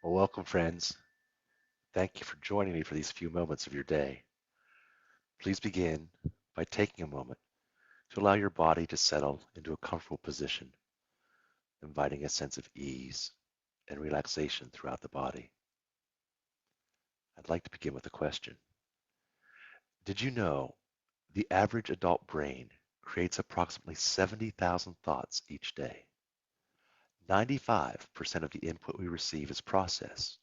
Well, welcome, friends. Thank you for joining me for these few moments of your day. Please begin by taking a moment to allow your body to settle into a comfortable position, inviting a sense of ease and relaxation throughout the body. I'd like to begin with a question. Did you know the average adult brain creates approximately 70,000 thoughts each day? 95% of the input we receive is processed,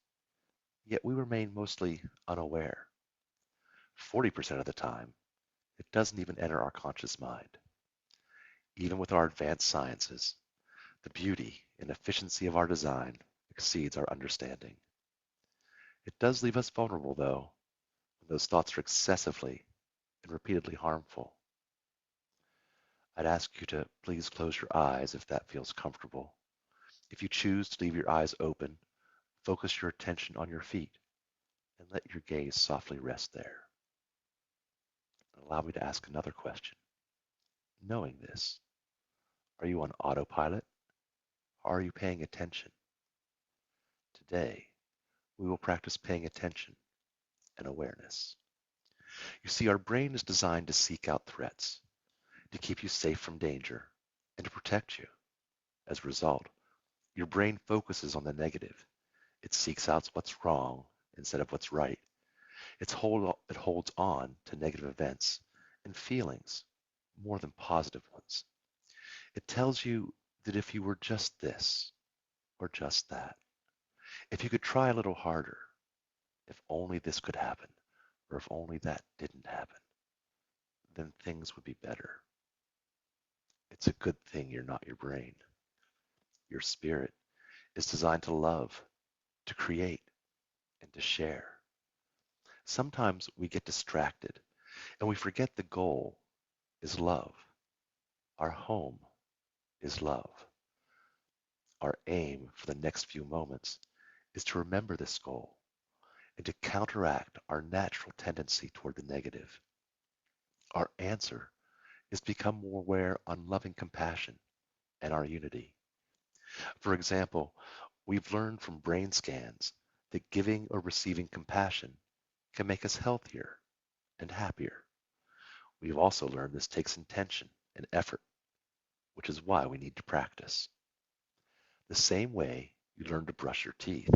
yet we remain mostly unaware. 40% of the time, it doesn't even enter our conscious mind. Even with our advanced sciences, the beauty and efficiency of our design exceeds our understanding. It does leave us vulnerable, though, when those thoughts are excessively and repeatedly harmful. I'd ask you to please close your eyes if that feels comfortable. If you choose to leave your eyes open, focus your attention on your feet and let your gaze softly rest there. Allow me to ask another question. Knowing this, are you on autopilot or are you paying attention? Today, we will practice paying attention and awareness. You see, our brain is designed to seek out threats, to keep you safe from danger, and to protect you. As a result, your brain focuses on the negative. It seeks out what's wrong instead of what's right. It holds on to negative events and feelings more than positive ones. It tells you that if you were just this or just that, if you could try a little harder, if only this could happen, or if only that didn't happen, then things would be better. It's a good thing you're not your brain. Your spirit is designed to love, to create, and to share. Sometimes we get distracted and we forget the goal is love. Our home is love. Our aim for the next few moments is to remember this goal and to counteract our natural tendency toward the negative. Our answer is to become more aware on loving compassion and our unity. For example, we've learned from brain scans that giving or receiving compassion can make us healthier and happier. We've also learned this takes intention and effort, which is why we need to practice. The same way you learn to brush your teeth,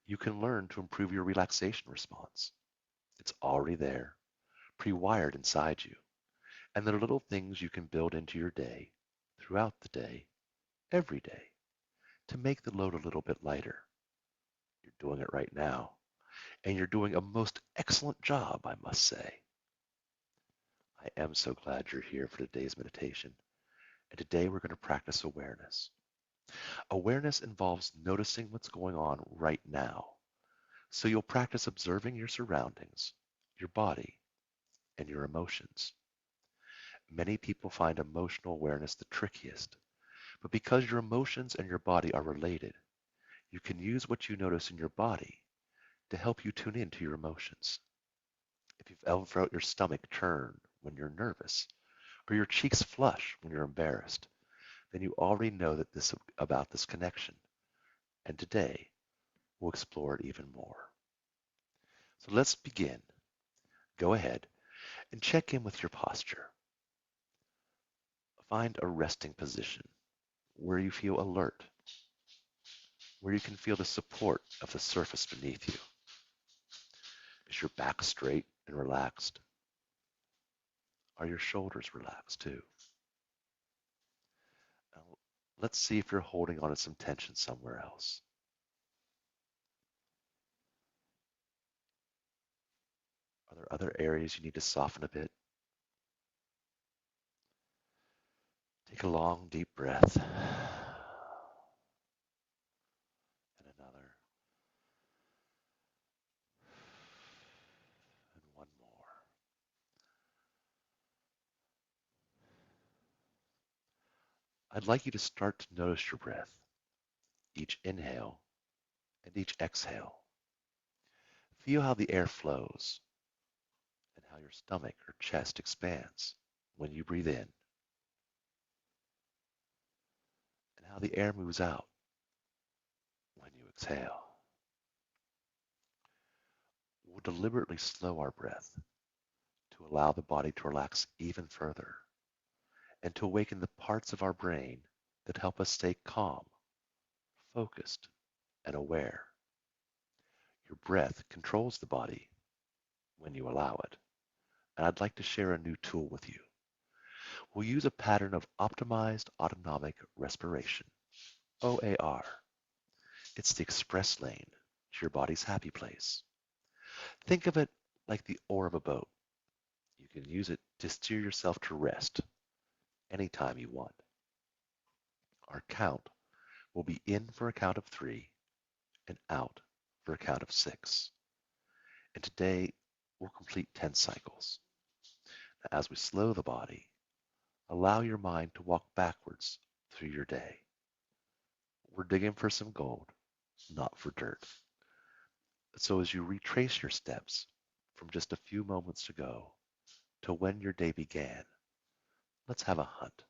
you can learn to improve your relaxation response. It's already there, pre-wired inside you, and there are little things you can build into your day, throughout the day, every day, to make the load a little bit lighter. You're doing it right now, and you're doing a most excellent job, I must say. I am so glad you're here for today's meditation. And today we're going to practice awareness. Awareness involves noticing what's going on right now. So you'll practice observing your surroundings, your body, and your emotions. Many people find emotional awareness the trickiest, but because your emotions and your body are related, you can use what you notice in your body to help you tune into your emotions. If you've ever felt your stomach turn when you're nervous, or your cheeks flush when you're embarrassed, then you already know about this connection. And today, we'll explore it even more. So let's begin. Go ahead and check in with your posture. Find a resting position where you feel alert, where you can feel the support of the surface beneath you. Is your back straight and relaxed? Are your shoulders relaxed too? Now, let's see if you're holding on to some tension somewhere else. Are there other areas you need to soften a bit? Take a long, deep breath. And another. And one more. I'd like you to start to notice your breath, each inhale and each exhale. Feel how the air flows and how your stomach or chest expands when you breathe in and how the air moves out when you exhale. We'll deliberately slow our breath to allow the body to relax even further and to awaken the parts of our brain that help us stay calm, focused, and aware. Your breath controls the body when you allow it, and I'd like to share a new tool with you. We'll use a pattern of optimized autonomic respiration, OAR. It's the express lane to your body's happy place. Think of it like the oar of a boat. You can use it to steer yourself to rest anytime you want. Our count will be in for a count of 3 and out for a count of 6. And today we'll complete 10 cycles. Now, as we slow the body, allow your mind to walk backwards through your day. We're digging for some gold, not for dirt. So as you retrace your steps from just a few moments ago to when your day began, let's have a hunt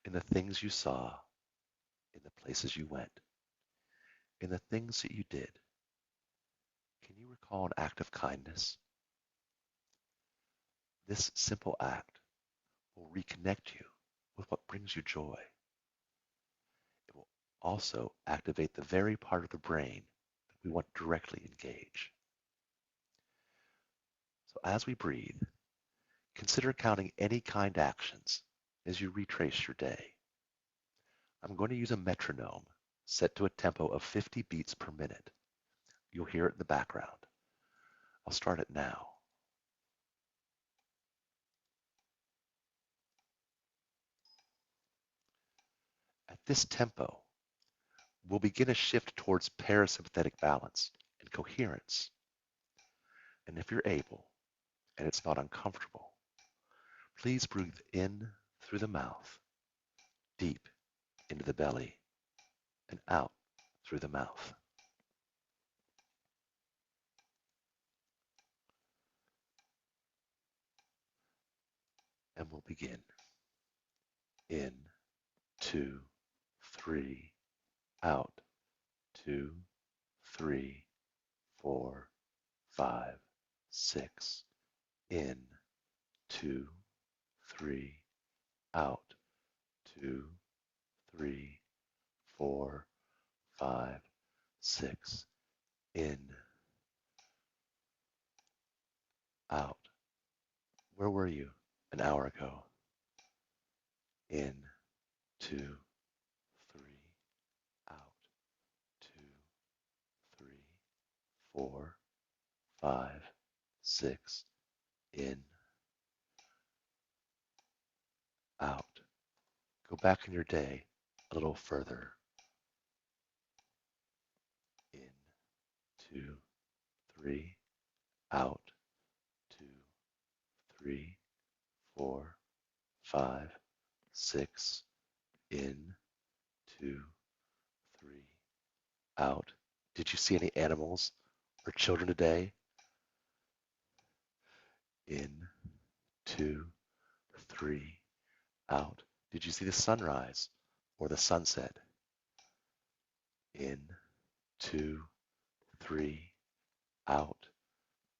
in the things you saw, in the places you went, in the things that you did. Can you recall an act of kindness? This simple act will reconnect you with what brings you joy. It will also activate the very part of the brain that we want to directly engage. So as we breathe, consider counting any kind actions as you retrace your day. I'm going to use a metronome set to a tempo of 50 beats per minute. You'll hear it in the background. I'll start it now. At this tempo, we'll begin a shift towards parasympathetic balance and coherence. And if you're able, and it's not uncomfortable, please breathe in through the mouth, deep into the belly, and out through the mouth. And we'll begin. In, 2, 3, out, 2, 3, 4, 5, 6. In, 2, 3, out, 2, 3, 4, 5, 6. In, out. Where were you an hour ago? In, 2, 3, out, 2, 3, 4, 5, 6. In, out. Go back in your day a little further. In, 2, 3, out, 2, 3, 4, 5, 6. In, 2, 3, out. Did you see any animals or children today? In, 2, 3, out. Did you see the sunrise or the sunset? In, 2, 3, out,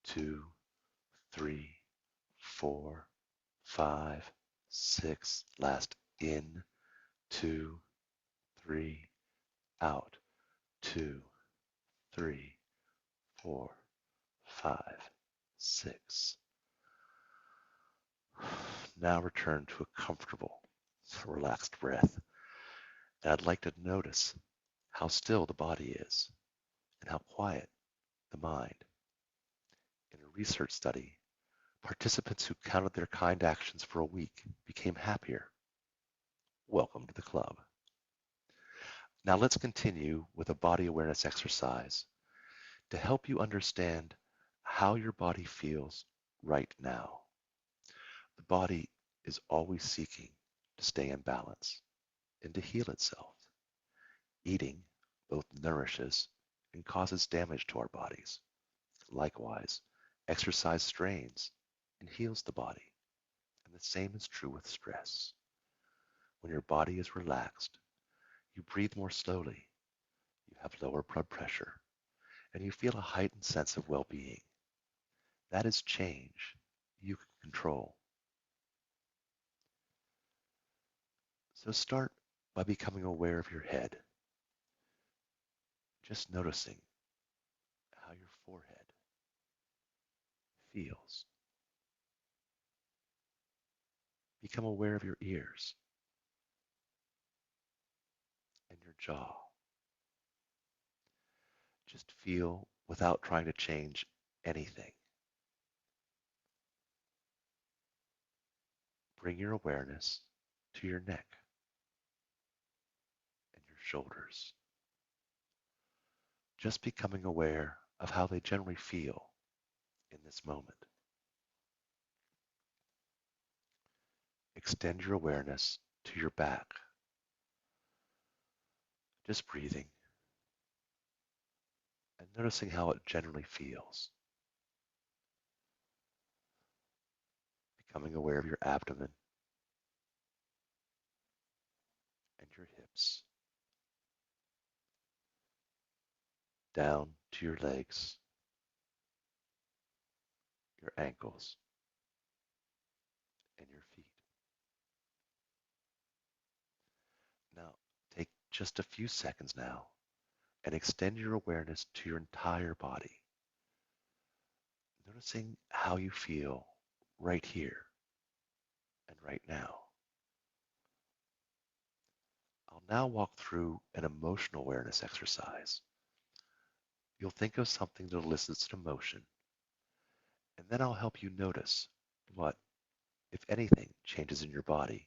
2, 3, 4, 5, 6. Last. In, 2, 3, out, 2, 3, 4, 5, 6. Now return to a comfortable, relaxed breath. And I'd like to notice how still the body is and how quiet the mind. In a research study, participants who counted their kind actions for a week became happier. Welcome to the club. Now let's continue with a body awareness exercise to help you understand how your body feels right now. The body is always seeking to stay in balance and to heal itself. Eating both nourishes and causes damage to our bodies. Likewise, exercise strains and heals the body. And the same is true with stress. When your body is relaxed, you breathe more slowly, you have lower blood pressure, and you feel a heightened sense of well-being. That is change you can control. So start by becoming aware of your head, just noticing how your forehead feels. Become aware of your ears and your jaw. Just feel without trying to change anything. Bring your awareness to your neck and your shoulders, just becoming aware of how they generally feel in this moment. Extend your awareness to your back, just breathing and noticing how it generally feels. Becoming aware of your abdomen and your hips, down to your legs, your ankles, and your feet. Now, take just a few seconds now and extend your awareness to your entire body, noticing how you feel right here and right now. I'll now walk through an emotional awareness exercise. You'll think of something that elicits an emotion, and then I'll help you notice what, if anything, changes in your body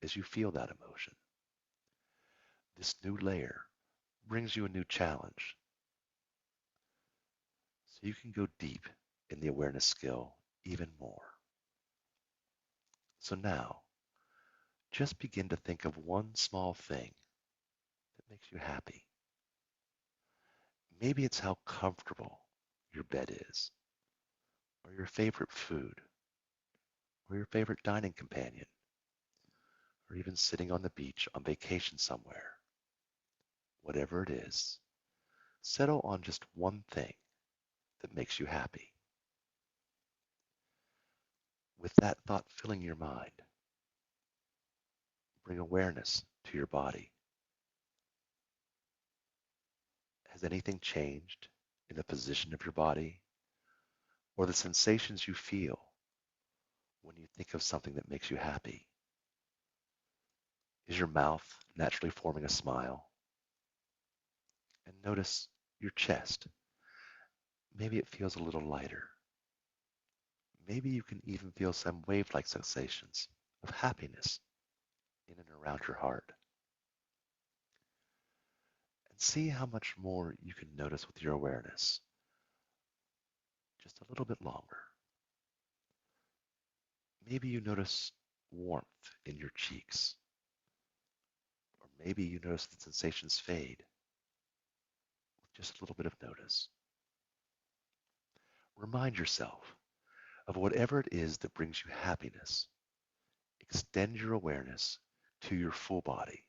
as you feel that emotion. This new layer brings you a new challenge, so you can go deep in the awareness skill even more. So now, just begin to think of one small thing that makes you happy. Maybe it's how comfortable your bed is, or your favorite food, or your favorite dining companion, or even sitting on the beach on vacation somewhere. Whatever it is, settle on just one thing that makes you happy. With that thought filling your mind, bring awareness to your body. Has anything changed in the position of your body or the sensations you feel when you think of something that makes you happy? Is your mouth naturally forming a smile? And notice your chest. Maybe it feels a little lighter. Maybe you can even feel some wave-like sensations of happiness in and around your heart. And see how much more you can notice with your awareness. Just a little bit longer. Maybe you notice warmth in your cheeks. Or maybe you notice the sensations fade with just a little bit of notice. Remind yourself of whatever it is that brings you happiness. Extend your awareness to your full body.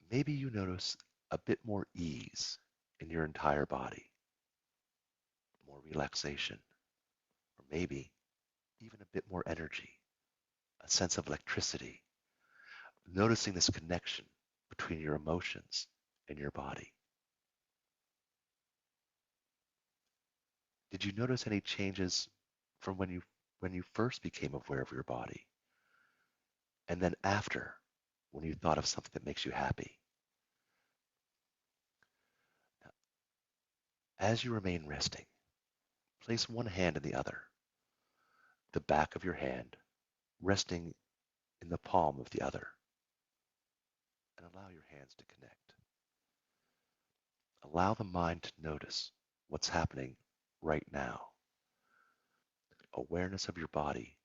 Maybe you notice a bit more ease in your entire body, more relaxation, or maybe even a bit more energy, a sense of electricity, noticing this connection between your emotions and your body. Did you notice any changes from when you first became aware of your body? And then after, when you thought of something that makes you happy? Now, as you remain resting, place one hand in the other, the back of your hand resting in the palm of the other, and allow your hands to connect. Allow the mind to notice what's happening right now. Awareness of your body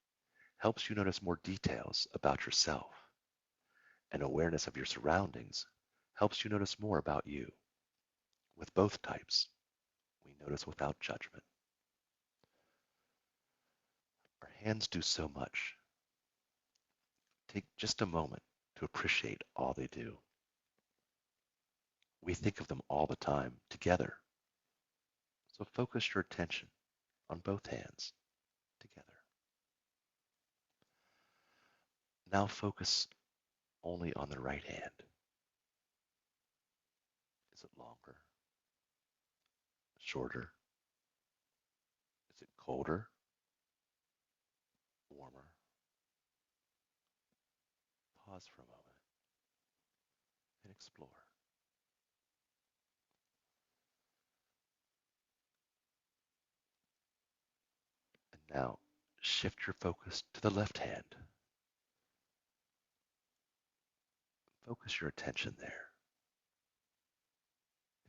helps you notice more details about yourself, and awareness of your surroundings helps you notice more about you. With both types, we notice without judgment. Our hands do so much. Take just a moment to appreciate all they do. We think of them all the time together. So focus your attention on both hands together. Now focus only on the right hand. Is it longer? Shorter? Is it colder? Warmer? Pause for a moment and explore. And now shift your focus to the left hand. Focus your attention there.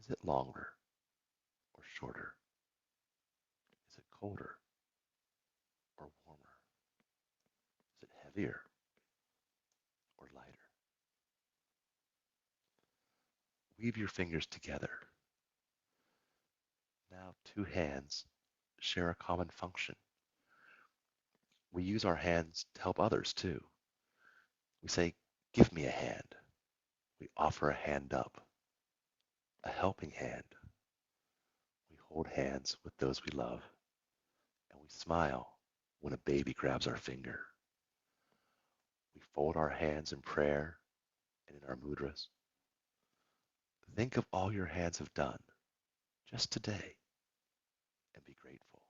Is it longer or shorter? Is it colder or warmer? Is it heavier or lighter? Weave your fingers together. Now two hands share a common function. We use our hands to help others too. We say, give me a hand. We offer a hand up, a helping hand. We hold hands with those we love, and we smile when a baby grabs our finger. We fold our hands in prayer and in our mudras. Think of all your hands have done just today and be grateful.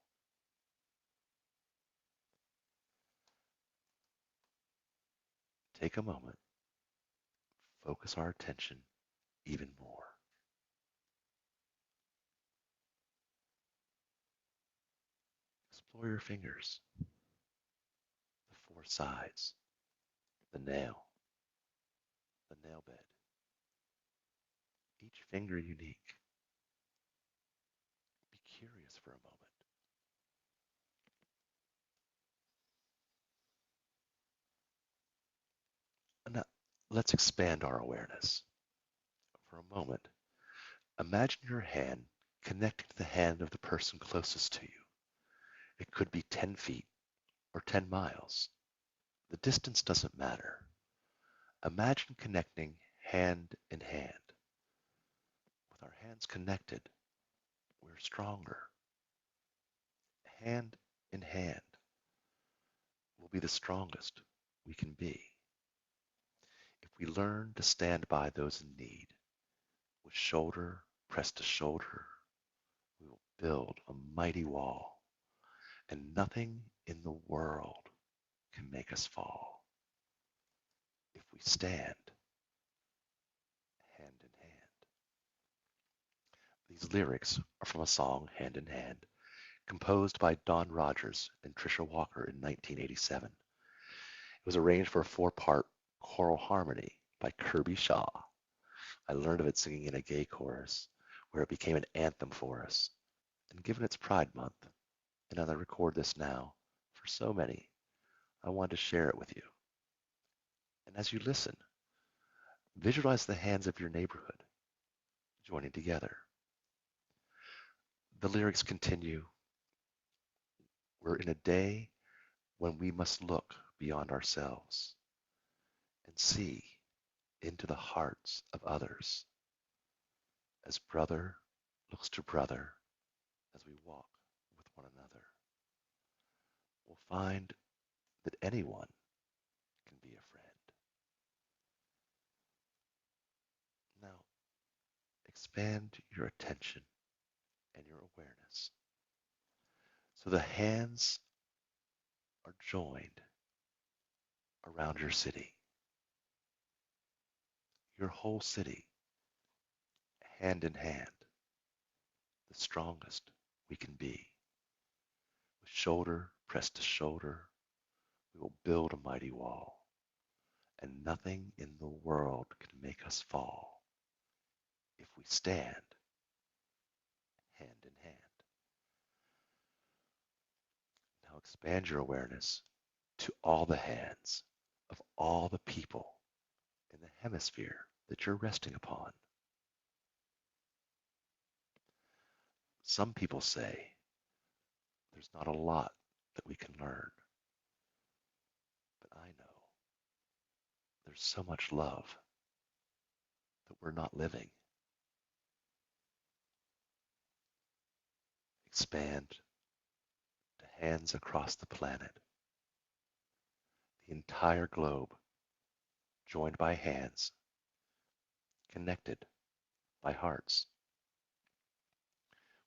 Take a moment, focus our attention even more. Explore your fingers, the four sides, the nail bed, each finger unique. Be curious for a moment. And now, let's expand our awareness. For a moment, imagine your hand connecting to the hand of the person closest to you. It could be 10 feet or 10 miles. The distance doesn't matter. Imagine connecting hand in hand. With our hands connected, we're stronger. Hand in hand will be the strongest we can be. If we learn to stand by those in need, with shoulder pressed to shoulder, we will build a mighty wall, and nothing in the world can make us fall. If we stand hand in hand. These lyrics are from a song, Hand in Hand, composed by Don Rodgers and Tricia Walker in 1987. It was arranged for a four-part choral harmony by Kirby Shaw. I learned of it singing in a gay chorus, where it became an anthem for us. And given it's Pride Month, and as I record this now, for so many, I wanted to share it with you. And as you listen, visualize the hands of your neighborhood joining together. The lyrics continue, we're in a day when we must look beyond ourselves and see into the hearts of others as brother looks to brother as we walk with one another. We'll find that anyone can be a friend. Now, expand your attention and your awareness so the hands are joined around your city, your whole city, hand in hand, the strongest we can be. With shoulder pressed to shoulder, we will build a mighty wall, and nothing in the world can make us fall if we stand hand in hand. Now expand your awareness to all the hands of all the people in the hemisphere that you're resting upon. Some people say there's not a lot that we can learn, but I know there's so much love that we're not living. Expand to hands across the planet, the entire globe joined by hands, connected by hearts.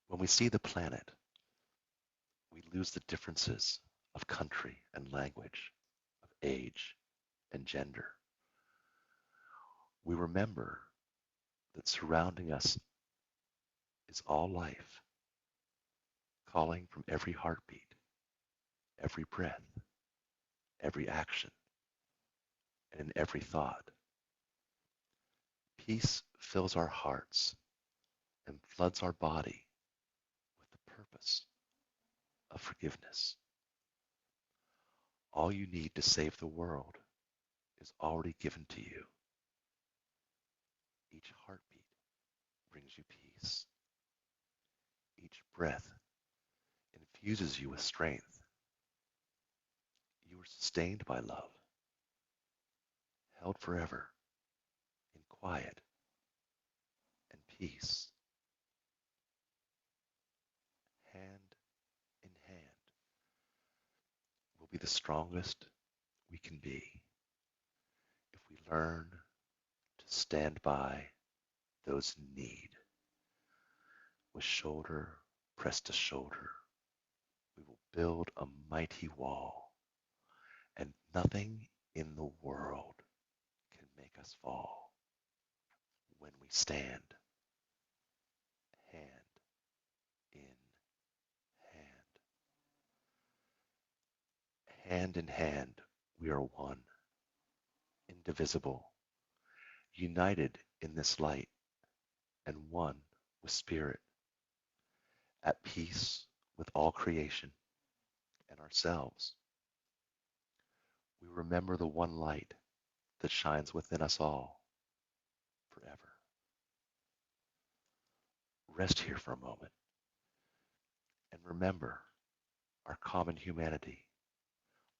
When we see the planet, we lose the differences of country and language, of age and gender. We remember that surrounding us is all life, calling from every heartbeat, every breath, every action, and in every thought. Peace fills our hearts and floods our body with the purpose of forgiveness. All you need to save the world is already given to you. Each heartbeat brings you peace. Each breath infuses you with strength. You are sustained by love, held forever in quiet and peace. Hand in hand, we'll be the strongest we can be if we learn to stand by those in need. With shoulder pressed to shoulder, we will build a mighty wall, and nothing in the world can make us fall when we stand hand in hand. Hand in hand, we are one, indivisible, united in this light, and one with spirit, at peace with all creation and ourselves. We remember the one light that shines within us all forever. Rest here for a moment and remember our common humanity,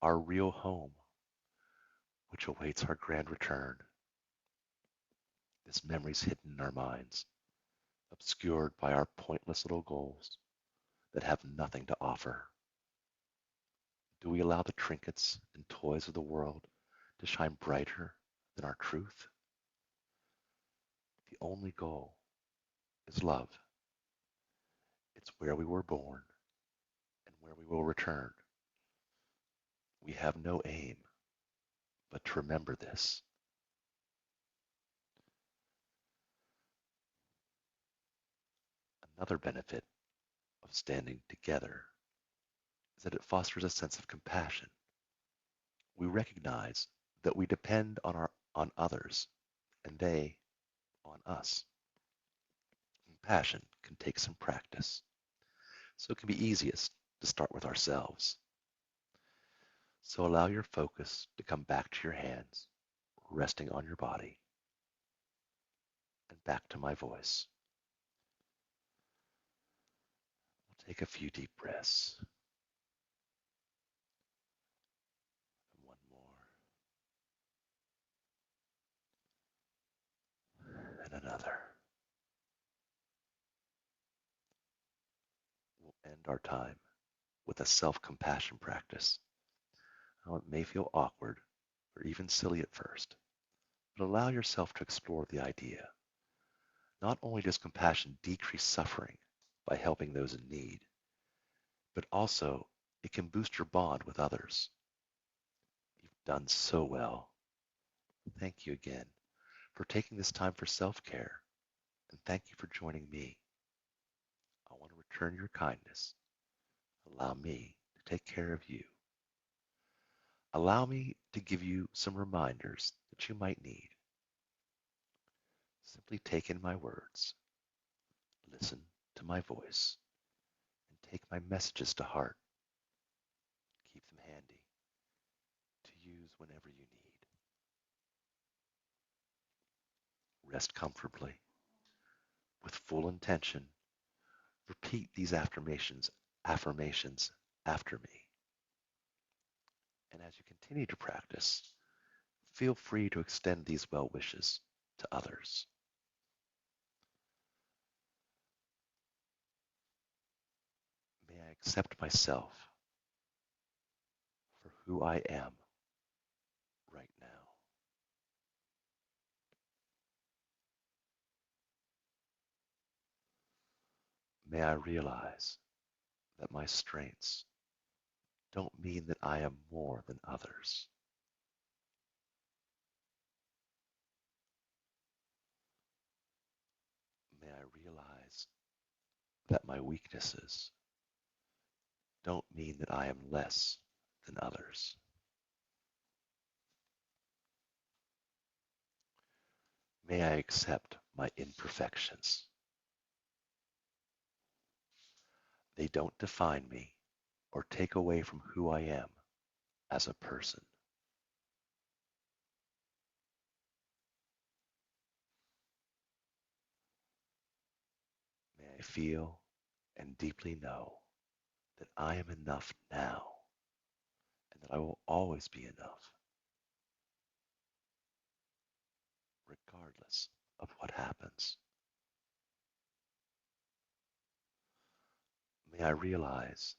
our real home, which awaits our grand return. This memory's hidden in our minds, obscured by our pointless little goals that have nothing to offer. Do we allow the trinkets and toys of the world to shine brighter than our truth? The only goal is love. It's where we were born and where we will return. We have no aim but to remember this. Another benefit of standing together is that it fosters a sense of compassion. We recognize that we depend on others and they on us. Compassion can take some practice, so it can be easiest to start with ourselves. So allow your focus to come back to your hands, resting on your body, and back to my voice. We'll take a few deep breaths. One more. And another. We'll end our time with a self-compassion practice. Now, it may feel awkward or even silly at first, but allow yourself to explore the idea. Not only does compassion decrease suffering by helping those in need, but also it can boost your bond with others. You've done so well. Thank you again for taking this time for self-care, and thank you for joining me. I want to return your kindness. Allow me to take care of you. Allow me to give you some reminders that you might need. Simply take in my words, listen to my voice, and take my messages to heart. Keep them handy to use whenever you need. Rest comfortably. With full intention, repeat these affirmations after me. And as you continue to practice, feel free to extend these well wishes to others. May I accept myself who I am right now. May I realize that my strengths don't mean that I am more than others. May I realize that my weaknesses don't mean that I am less than others. May I accept my imperfections. They don't define me or take away from who I am as a person. May I feel and deeply know that I am enough now and that I will always be enough, regardless of what happens. May I realize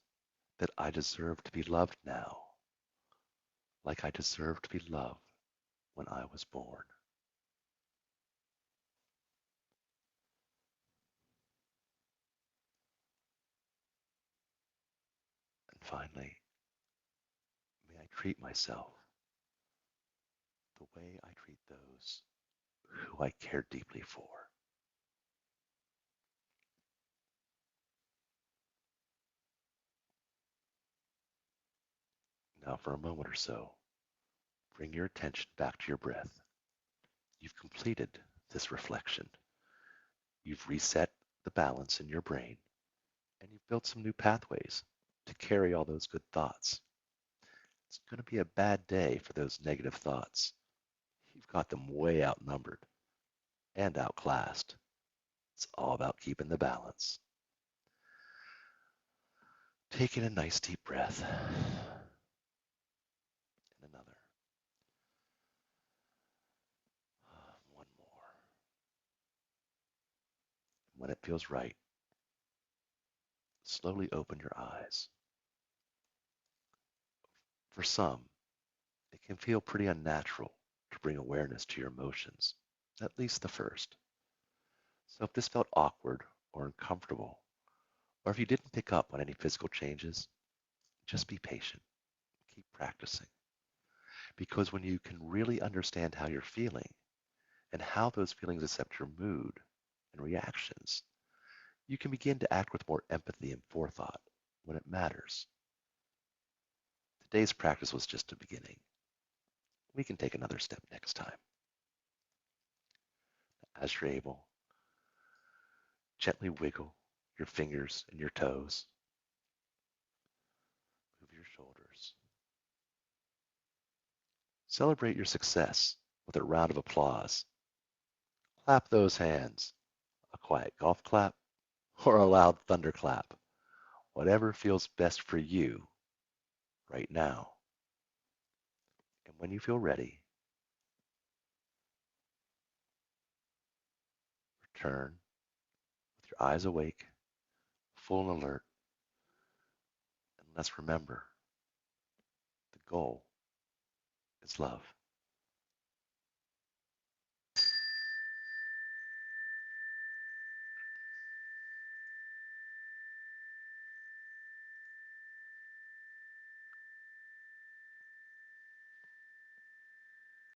that I deserve to be loved now, like I deserve to be loved when I was born. And finally, may I treat myself the way I treat those who I care deeply for. Now, for a moment or so, bring your attention back to your breath. You've completed this reflection. You've reset the balance in your brain, and you've built some new pathways to carry all those good thoughts. It's going to be a bad day for those negative thoughts. You've got them way outnumbered and outclassed. It's all about keeping the balance. Taking a nice deep breath. And another. One more. When it feels right, slowly open your eyes. For some, it can feel pretty unnatural to bring awareness to your emotions, at least the first. So if this felt awkward or uncomfortable, or if you didn't pick up on any physical changes, just be patient. Keep practicing. Because when you can really understand how you're feeling and how those feelings affect your mood and reactions, you can begin to act with more empathy and forethought when it matters. Today's practice was just a beginning. We can take another step next time. As you're able, gently wiggle your fingers and your toes. Move your shoulders. Celebrate your success with a round of applause. Clap those hands, a quiet golf clap or a loud thunderclap, whatever feels best for you right now. And when you feel ready, return with your eyes awake, full and alert, and let's remember the goal is love.